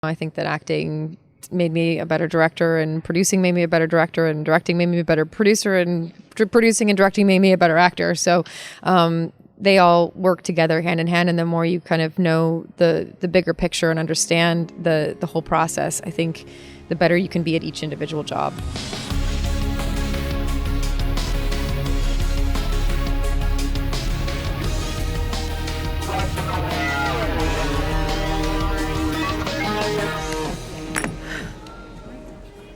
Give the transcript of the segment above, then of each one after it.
I think that acting made me a better director, and producing made me a better director, and directing made me a better producer, and producing and directing made me a better actor. So they all work together hand in hand, and the more you kind of know the bigger picture and understand the whole process, I think the better you can be at each individual job.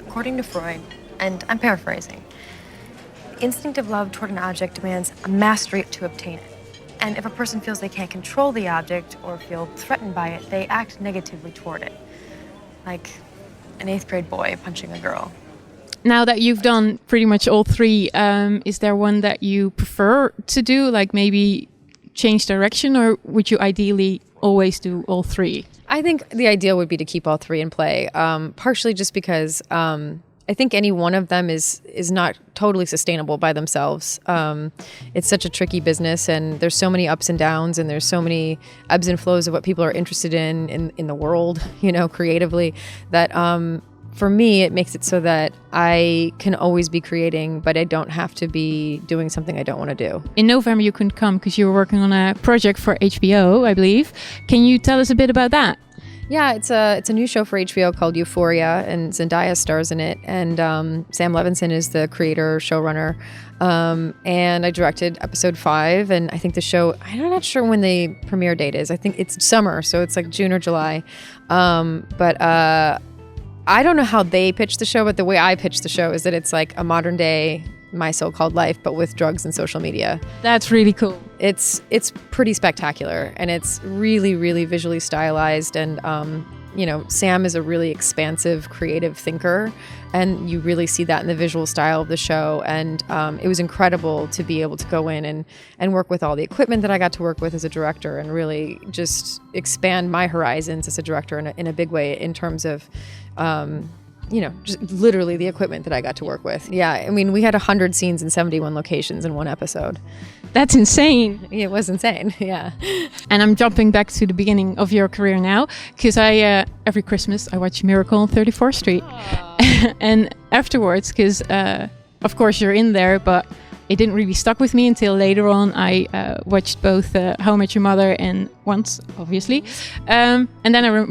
According to Freud, and I'm paraphrasing, the instinct of love toward an object demands a mastery to obtain it. And if a person feels they can't control the object or feel threatened by it, they act negatively toward it. Like an 8th grade boy punching a girl. Now that you've done pretty much all three, is there one that you prefer to do? Like maybe change direction, or would you ideally always do all three? I think the ideal would be to keep all three in play, partially just because I think any one of them is not totally sustainable by themselves. It's such a tricky business, and there's so many ups and downs, and there's so many ebbs and flows of what people are interested in the world, creatively, that for me, it makes it so that I can always be creating, but I don't have to be doing something I don't want to do. In November, you couldn't come because you were working on a project for HBO, I believe. Can you tell us a bit about that? Yeah, it's a new show for HBO called Euphoria, and Zendaya stars in it, and Sam Levinson is the creator, showrunner, and I directed episode 5, and I think the show, I'm not sure when the premiere date is. I think it's summer, so it's like June or July, but I don't know how they pitched the show, but the way I pitched the show is that it's like a modern day My So-Called Life, but with drugs and social media. That's really cool. It's pretty spectacular, and it's really, really visually stylized. And, Sam is a really expansive, creative thinker, and you really see that in the visual style of the show. And it was incredible to be able to go in and work with all the equipment that I got to work with as a director, and really just expand my horizons as a director in a big way in terms of just literally the equipment that I got to work with. Yeah, I mean, we had 100 scenes in 71 locations in one episode. That's insane. It was insane, yeah. And I'm jumping back to the beginning of your career now, because I every Christmas I watch Miracle on 34th Street. And afterwards, because of course you're in there, but it didn't really stuck with me until later on. I watched both How I Met Your Mother and Once, obviously. And then I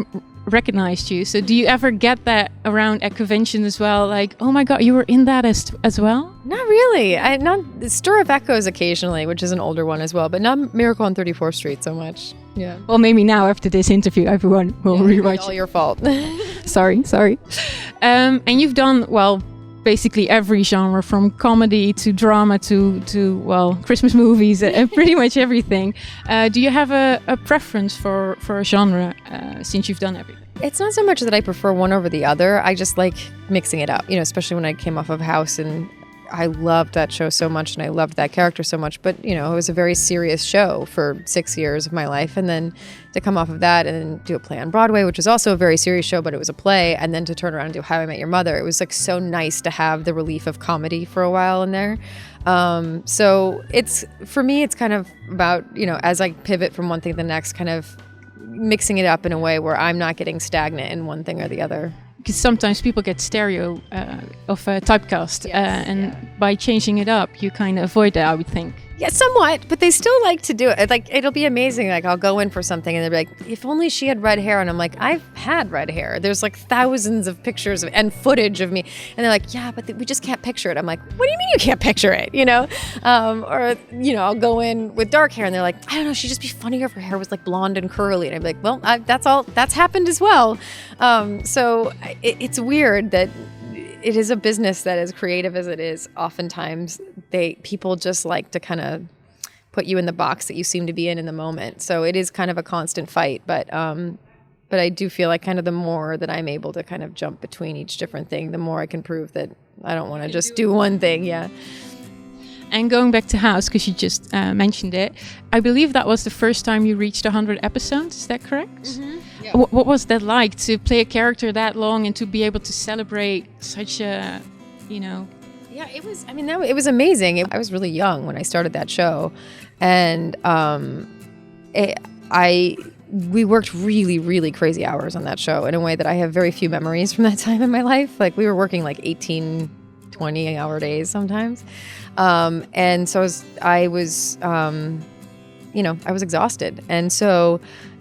recognized you. So do you ever get that around at convention as well? Like, oh my God, you were in that as well? Not really. Not Stir of Echoes occasionally, which is an older one as well, but not Miracle on 34th Street so much. Yeah. Well, maybe now after this interview, everyone will rewatch. All your fault. Sorry. And you've done, basically every genre, from comedy to drama to Christmas movies, pretty much everything. Do you have a preference for a genre since you've done everything? It's not so much that I prefer one over the other. I just like mixing it up, especially when I came off of House, and I loved that show so much, and I loved that character so much. But, it was a very serious show for 6 years of my life. And then to come off of that and then do a play on Broadway, which was also a very serious show, but it was a play. And then to turn around and do How I Met Your Mother, it was like so nice to have the relief of comedy for a while in there. So for me, it's kind of about, as I pivot from one thing to the next, kind of mixing it up in a way where I'm not getting stagnant in one thing or the other. Because sometimes people get stereo of typecast, and by changing it up, you kind of avoid that, I would think. Yeah, somewhat, but they still like to do it. Like, it'll be amazing. Like, I'll go in for something and they'll be like, if only she had red hair. And I'm like, I've had red hair. There's like thousands of pictures and footage of me. And they're like, yeah, but we just can't picture it. I'm like, what do you mean you can't picture it? I'll go in with dark hair and they're like, I don't know, she'd just be funnier if her hair was like blonde and curly. And I'm like, well, that's happened as well. So it's weird that it is a business that, as creative as it is, oftentimes people just like to kind of put you in the box that you seem to be in the moment. So it is kind of a constant fight, but I do feel like kind of the more that I'm able to kind of jump between each different thing, the more I can prove that I don't want to just do one thing. Yeah. And going back to House, because you just mentioned it, I believe that was the first time you reached 100 episodes. Is that correct? Mm-hmm. Yeah. What was that like, to play a character that long and to be able to celebrate such a, Yeah, it was. I mean, it was amazing. I was really young when I started that show, and I we worked really, really crazy hours on that show in a way that I have very few memories from that time in my life. Like we were working like 18, 20-hour days sometimes. And so I was exhausted. And so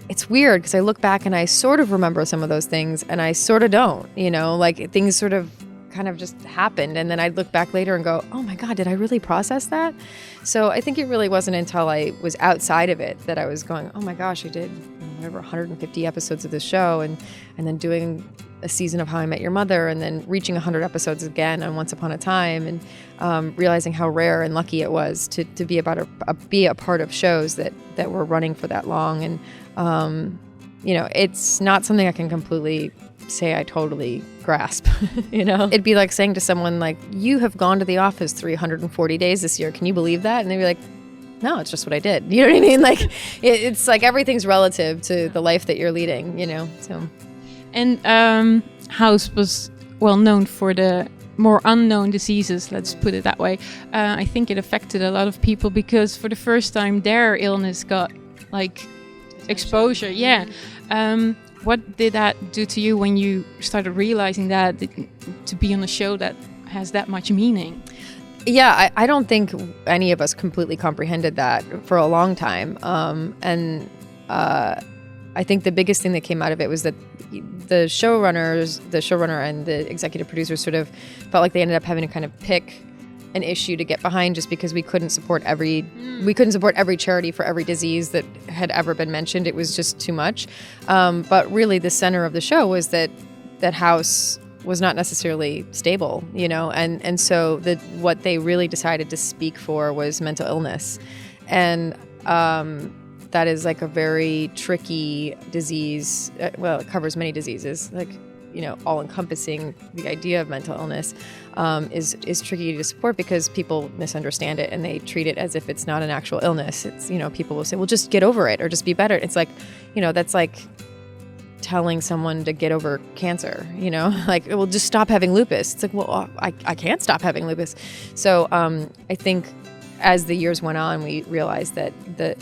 it's weird because I look back and I sort of remember some of those things and I sort of don't, like things sort of kind of just happened. And then I'd look back later and go, oh my God, did I really process that? So I think it really wasn't until I was outside of it that I was going, oh my gosh, I did whatever 150 episodes of this show and then doing a season of How I Met Your Mother and then reaching 100 episodes again on Once Upon a Time and realizing how rare and lucky it was to be be a part of shows that were running for that long. And, it's not something I can completely say I totally grasp, It'd be like saying to someone like, you have gone to the office 340 days this year. Can you believe that? And they'd be like, no, it's just what I did. You know what I mean? Like, it's like everything's relative to the life that you're leading, so. And House was well known for the more unknown diseases, let's put it that way. I think it affected a lot of people because for the first time their illness got like exposure. Yeah. What did that do to you when you started realizing that to be on a show that has that much meaning? Yeah, I don't think any of us completely comprehended that for a long time. I think the biggest thing that came out of it was that the showrunner and the executive producers sort of felt like they ended up having to kind of pick an issue to get behind just because we couldn't support every charity for every disease that had ever been mentioned. It was just too much. But really the center of the show was that House was not necessarily stable, and so what they really decided to speak for was mental illness. And that is like a very tricky disease. Well, it covers many diseases, like, all encompassing. The idea of mental illness is tricky to support because people misunderstand it and they treat it as if it's not an actual illness. It's, people will say, well, just get over it or just be better. It's like, that's like telling someone to get over cancer, like, well, just stop having lupus. It's like, well, I can't stop having lupus. So I think as the years went on, we realized that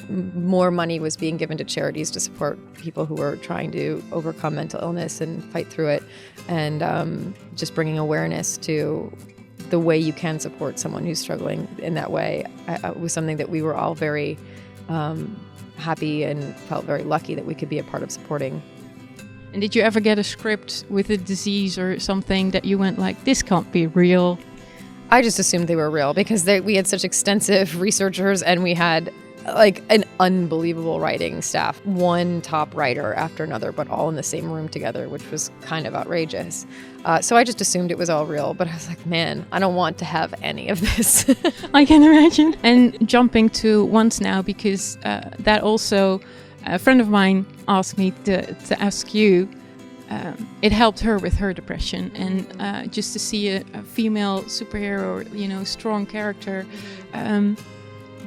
more money was being given to charities to support people who were trying to overcome mental illness and fight through it, and just bringing awareness to the way you can support someone who's struggling in that way was something that we were all very happy and felt very lucky that we could be a part of supporting. And did you ever get a script with a disease or something that you went like, this can't be real? I just assumed they were real because we had such extensive researchers and we had like an unbelievable writing staff, one top writer after another, but all in the same room together, which was kind of outrageous. So I just assumed it was all real, but I was like, man, I don't want to have any of this. I can imagine. And jumping to Once now, because that also, a friend of mine asked me to ask you, it helped her with her depression, and just to see a female superhero, strong character,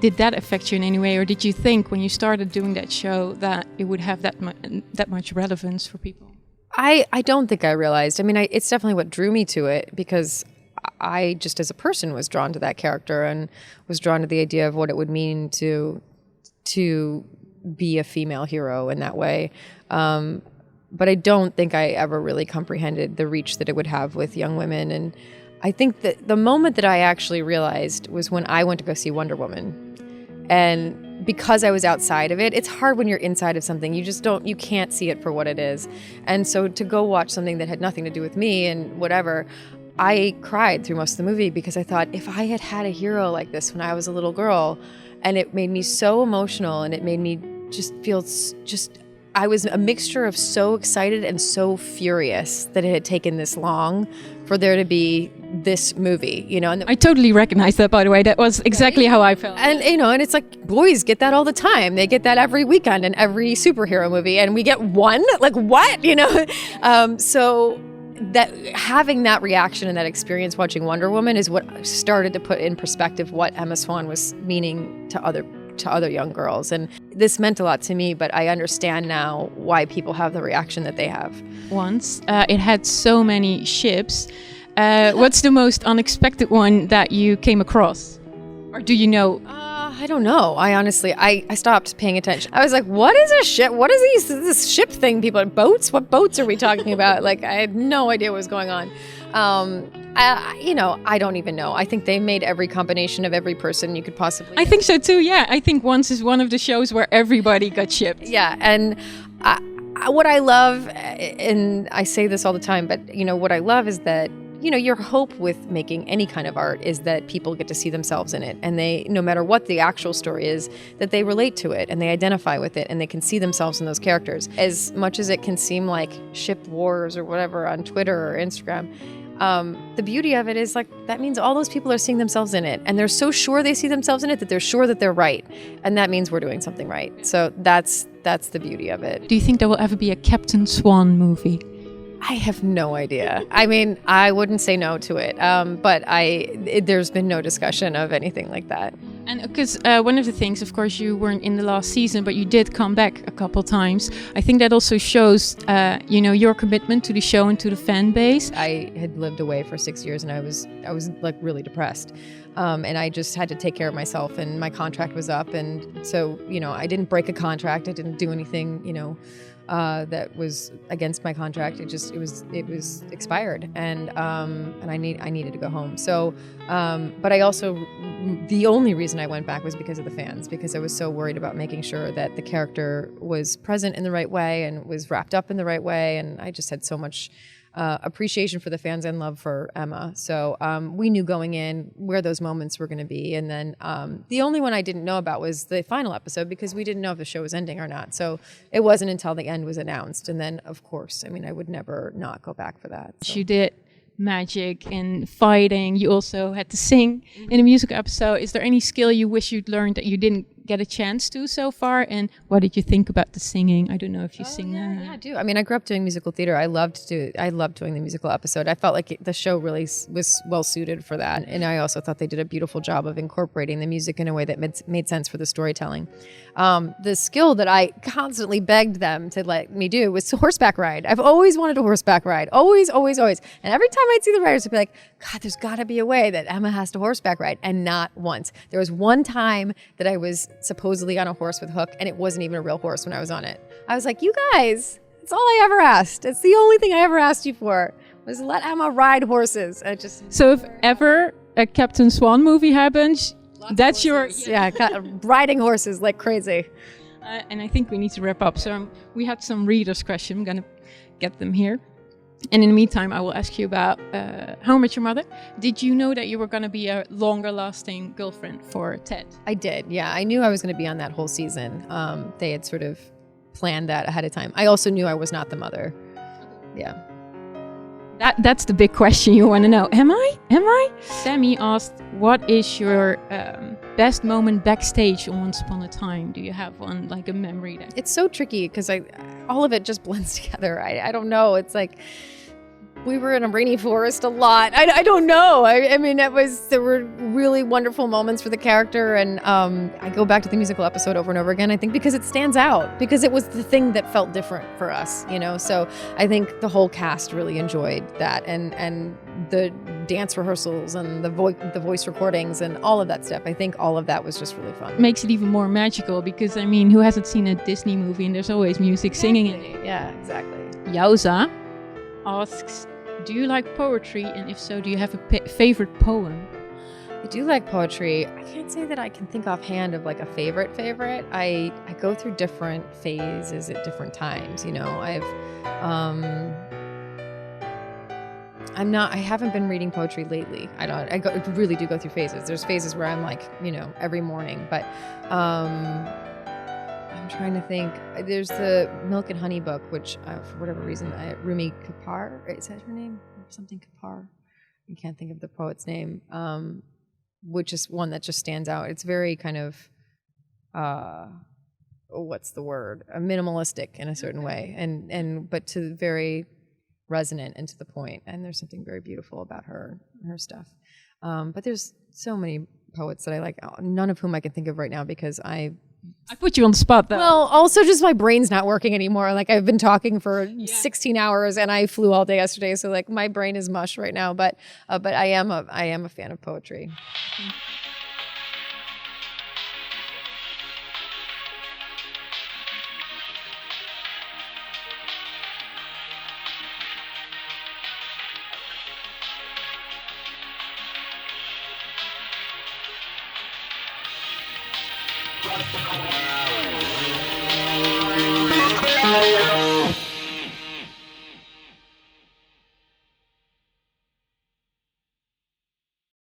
did that affect you in any way, or did you think when you started doing that show that it would have that much relevance for people? I don't think I realized. I mean, it's definitely what drew me to it because I just as a person was drawn to that character and was drawn to the idea of what it would mean to be a female hero in that way. But I don't think I ever really comprehended the reach that it would have with young women. And I think that the moment that I actually realized was when I went to go see Wonder Woman. And because I was outside of it, it's hard when you're inside of something. You can't see it for what it is. And so to go watch something that had nothing to do with me and whatever, I cried through most of the movie because I thought if I had had a hero like this when I was a little girl, and it made me so emotional and it made me just feel I was a mixture of so excited and so furious that it had taken this long for there to be this movie, And I totally recognize that, by the way. That was exactly how I felt. And, and it's like, boys get that all the time. They get that every weekend in every superhero movie. And we get one? Like, what? So that having that reaction and that experience watching Wonder Woman is what started to put in perspective what Emma Swan was meaning to other young girls. And this meant a lot to me, but I understand now why people have the reaction that they have. Once, it had so many ships. What's the most unexpected one that you came across? Or do you know? I don't know. I honestly, I stopped paying attention. I was like, what is a ship? What is this ship thing? People, boats? What boats are we talking about? Like, I had no idea what was going on. I don't even know. I think they made every combination of every person you could possibly. I think so too. Yeah, I think Once is one of the shows where everybody got shipped. Yeah, and what I love, and I say this all the time, but what I love is that your hope with making any kind of art is that people get to see themselves in it, and they, no matter what the actual story is, that they relate to it and they identify with it and they can see themselves in those characters. As much as it can seem like ship wars or whatever on Twitter or Instagram. The beauty of it is, like, that means all those people are seeing themselves in it, and they're so sure they see themselves in it that they're sure that they're right, and that means we're doing something right. So that's the beauty of it. Do you think there will ever be a Captain Swan movie? I have no idea. I mean, I wouldn't say no to it, but there's been no discussion of anything like that. And because one of the things, of course, you weren't in the last season, but you did come back a couple times. I think that also shows, your commitment to the show and to the fan base. I had lived away for 6 years, and I was like really depressed, and I just had to take care of myself. And my contract was up, and so I didn't break a contract. I didn't do anything, that was against my contract. It was expired, and I needed to go home. So, but I also, the only reason I went back was because of the fans, because I was so worried about making sure that the character was present in the right way and was wrapped up in the right way, and I just had so much appreciation for the fans and love for Emma. So we knew going in where those moments were going to be. And then the only one I didn't know about was the final episode, because we didn't know if the show was ending or not. So it wasn't until the end was announced. And then, of course, I would never not go back for that. So. You did magic and fighting. You also had to sing in a music episode. Is there any skill you wish you'd learned that you didn't get a chance to so far? And what did you think about the singing? I don't know if you sing that. Yeah, I do. I grew up doing musical theater. I loved doing the musical episode. I felt like the show really was well suited for that. And I also thought they did a beautiful job of incorporating the music in a way that made sense for the storytelling. The skill that I constantly begged them to let me do was to horseback ride. I've always wanted to horseback ride. Always, always, always. And every time I'd see the riders, I'd be like, God, there's got to be a way that Emma has to horseback ride. And not once. There was one time that I was supposedly on a horse with Hook, and it wasn't even a real horse when I was on it. I was like, you guys, that's all I ever asked. It's the only thing I ever asked you for, was let Emma ride horses. So if ever a Captain Swan movie happens, that's your... Yeah, riding horses like crazy. And I think we need to wrap up. So we had some readers' questions. I'm going to get them here. And in the meantime, I will ask you about How I Met Your Mother. Did you know that you were going to be a longer-lasting girlfriend for Ted? I did, yeah. I knew I was going to be on that whole season. They had sort of planned that ahead of time. I also knew I was not the mother. Yeah. That's the big question you want to know. Am I? Sammy asked, what is your best moment backstage on Once Upon a Time? Do you have one, like a memory? It's so tricky because all of it just blends together. I don't know. It's like we were in a rainy forest a lot. I don't know. There were really wonderful moments for the character, and I go back to the musical episode over and over again, I think, because it stands out, because it was the thing that felt different for us, so I think the whole cast really enjoyed that, and the dance rehearsals and the voice recordings and all of that stuff. I think all of that was just really fun. It makes it even more magical, because who hasn't seen a Disney movie and there's always music singing in it? Yeah, exactly. Yauza asks, do you like poetry? And if so, do you have a favorite poem? I do like poetry. I can't say that I can think offhand of like a favorite. I go through different phases at different times. I haven't been reading poetry lately. I really do go through phases. There's phases where I'm like, every morning, but I'm trying to think. There's the Milk and Honey book, which for whatever reason, Rumi Kapoor, is that her name? Something Kapoor. I can't think of the poet's name, which is one that just stands out. It's very kind of, what's the word? Minimalistic in a certain way, but to very resonant and to the point. And there's something very beautiful about her stuff. But there's so many poets that I like, none of whom I can think of right now because I put you on the spot, though. Well, also just my brain's not working anymore. Like I've been talking for 16 hours and I flew all day yesterday, so like my brain is mush right now. But I am a fan of poetry.